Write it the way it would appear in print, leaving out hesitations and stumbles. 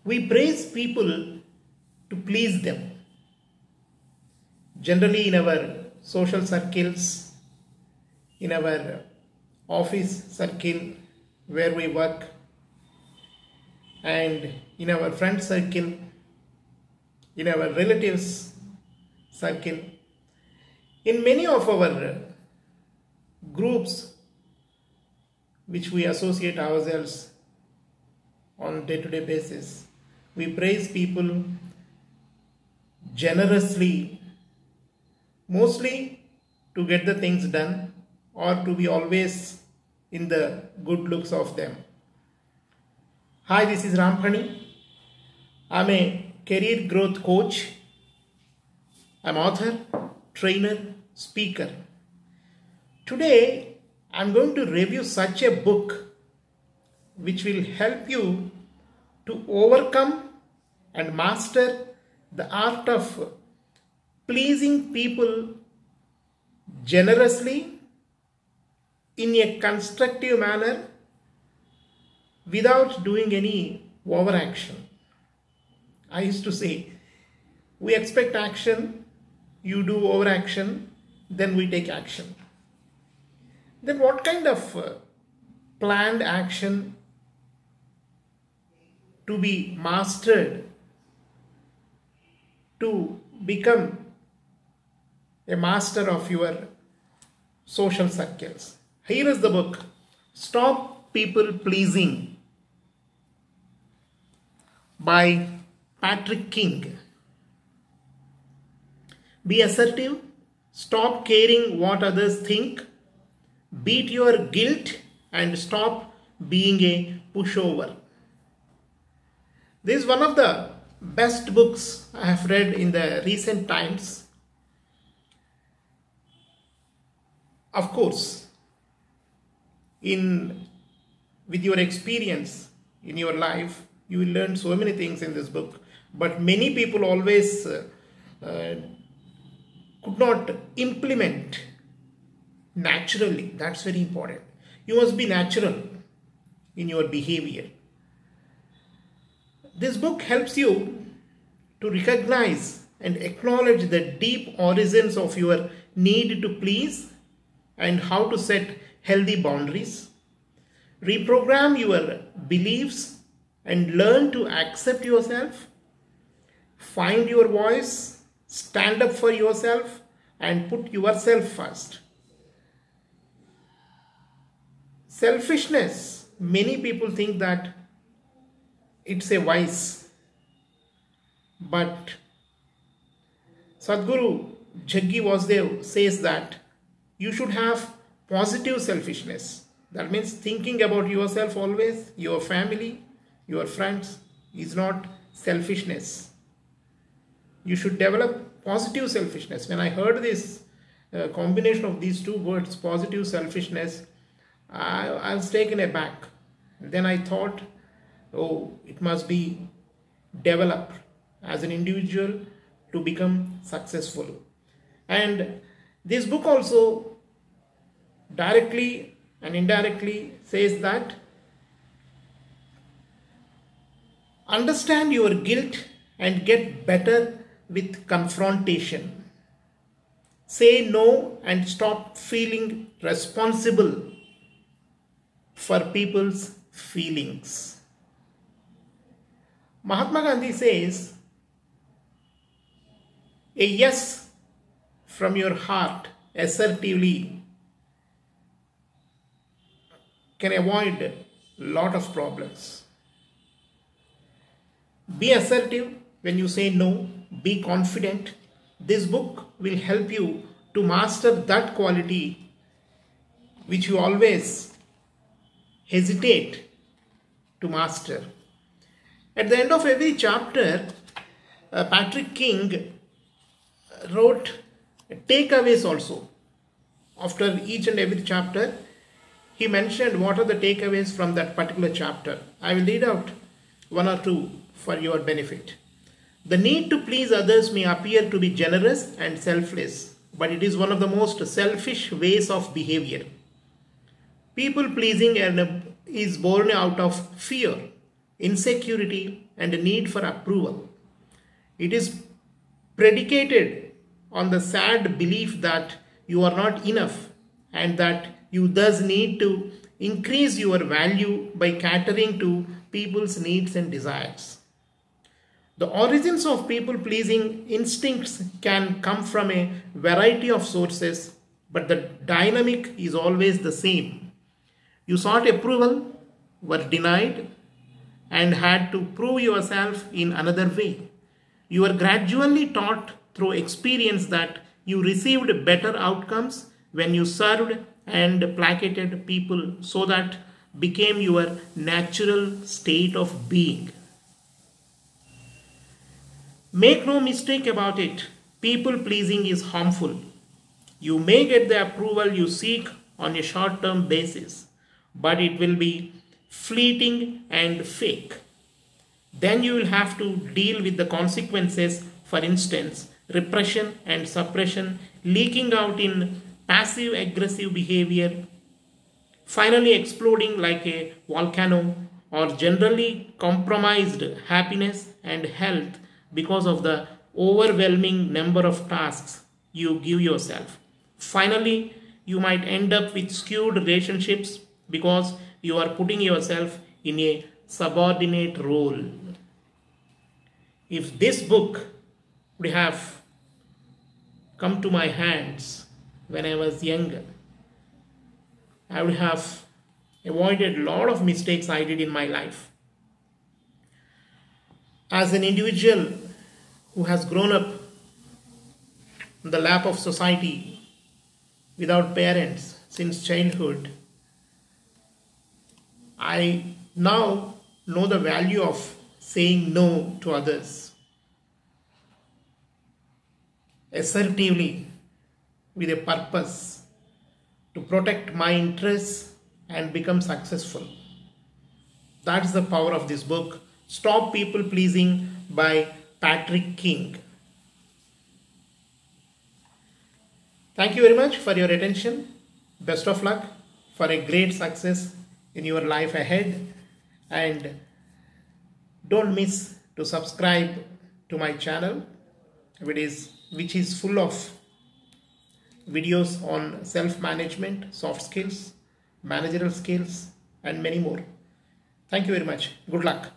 We praise people to please them. Generally in our social circles, in our office circle where we work, and in our friend circle, in our relatives circle, in many of our groups which we associate ourselves on day-to-day basis, we praise people generously, mostly to get the things done or to be always in the good looks of them. Hi, this is Ramphani. I'm a career growth coach. I'm author, trainer, speaker. Today, I'm going to review such a book which will help you to overcome and master the art of pleasing people generously in a constructive manner without doing any overaction. I used to say, we expect action, you do overaction, then we take action. Then what kind of planned action to be mastered to become a master of your social circles? Here is the book, Stop People Pleasing by Patrick King. Be assertive, stop caring what others think, beat your guilt and stop being a pushover. This is one of the best books I have read in the recent times. Of course, with your experience in your life, you will learn so many things in this book. But many people always could not implement naturally. That's very important. You must be natural in your behavior. This book helps you to recognize and acknowledge the deep origins of your need to please and how to set healthy boundaries, reprogram your beliefs and learn to accept yourself, find your voice, stand up for yourself and put yourself first. Selfishness, many people think that it's a vice, but Sadhguru Jaggi Vasudev says that you should have positive selfishness. That means thinking about yourself always, your family, your friends is not selfishness. You should develop positive selfishness. When I heard this combination of these two words, positive selfishness, I was taken aback. Then I thought, oh, it must be developed as an individual to become successful. And this book also directly and indirectly says that understand your guilt and get better with confrontation. Say no and stop feeling responsible for people's feelings. Mahatma Gandhi says, a yes from your heart assertively can avoid a lot of problems. Be assertive when you say no, be confident. This book will help you to master that quality which you always hesitate to master. At the end of every chapter, Patrick King wrote takeaways also. After each and every chapter, he mentioned what are the takeaways from that particular chapter. I will read out one or two for your benefit. The need to please others may appear to be generous and selfless, but it is one of the most selfish ways of behavior. People pleasing is born out of fear, insecurity, and a need for approval. It is predicated on the sad belief that you are not enough and that you thus need to increase your value by catering to people's needs and desires. The origins of people-pleasing instincts can come from a variety of sources, but the dynamic is always the same. You sought approval, were denied, and had to prove yourself in another way. You were gradually taught through experience that you received better outcomes when you served and placated people, so that became your natural state of being. Make no mistake about it, people pleasing is harmful. You may get the approval you seek on a short-term basis, but it will be fleeting and fake. Then you will have to deal with the consequences, for instance, repression and suppression leaking out in passive aggressive behavior, finally exploding like a volcano, or generally compromised happiness and health because of the overwhelming number of tasks you give yourself. Finally, you might end up with skewed relationships because you are putting yourself in a subordinate role. If this book would have come to my hands when I was younger, I would have avoided a lot of mistakes I did in my life. As an individual who has grown up in the lap of society without parents since childhood, I now know the value of saying no to others assertively with a purpose to protect my interests and become successful. That's the power of this book, Stop People Pleasing by Patrick King. Thank you very much for your attention. Best of luck for a great success in your life ahead, and don't miss to subscribe to my channel, which is full of videos on self-management, soft skills, managerial skills, and many more. Thank you very much. Good luck.